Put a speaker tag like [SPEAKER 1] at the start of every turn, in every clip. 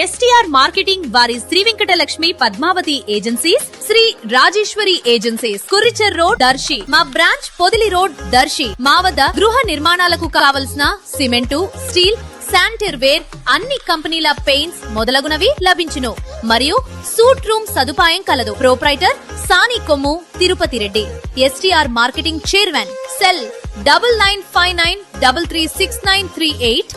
[SPEAKER 1] STR marketing వారి Sri Venkatalakshmi Padmavathi agencies, Sri Rajeshwari agencies, Kurichedu road Darsi, మా branch Podili road Darsi. మా వద్ద గృహ నిర్మాణాలకు కావలసిన సిమెంటు, స్టీల్, శానిటరీ వేర్, అన్ని కంపెనీల పెయింట్స్ మొదలగునవి లభించును. మరియు సూట్ రూమ్ సదుపాయం కలదు. Proprietor Sani Kommu Tirupati Reddy. STR marketing chairman. Cell 9959336938.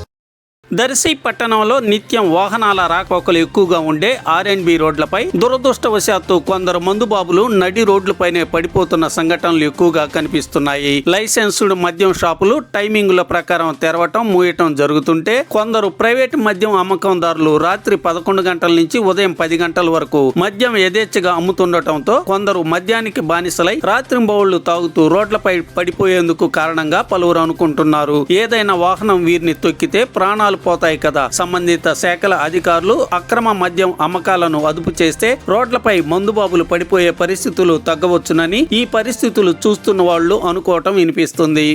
[SPEAKER 2] Darsi పట్టణంలో నిత్యం వాహనాల రాకపోకలు ఎక్కువగా ఉండే ఆర్ఎండ్బి రోడ్లపై దురదృష్టవశాత్తు కొందరు మందుబాబులు నడి రోడ్లపైనే పడిపోతున్న సంఘటనలు ఎక్కువగా కనిపిస్తున్నాయి. లైసెన్స్డ్ మద్యం షాపులు టైమింగుల ప్రకారం తెరవటం, మూయటం జరుగుతుంటే కొందరు ప్రైవేట్ మద్యం అమ్మకందారులు రాత్రి 11 గంటల నుంచి ఉదయం 10 గంటల వరకు మద్యం యథేచ్ఛగా అమ్ముతుండటంతో కొందరు మద్యానికి బానిసలై రాత్రింబవళ్లు తాగుతూ రోడ్లపై పడిపోయేందుకు కారణంగా పలువురు అనుకుంటున్నారు. ఏదైనా వాహనం వీరిని తొక్కితే ప్రాణాలు పోతాయి కదా. సంబంధిత శాఖల అధికారులు అక్రమ మద్యం అమ్మకాలను అదుపు చేస్తే రోడ్లపై మందుబాబులు పడిపోయే పరిస్థితులు తగ్గవచ్చునని ఈ పరిస్థితులు చూస్తున్న వాళ్ళు అనుకోవటం వినిపిస్తుంది.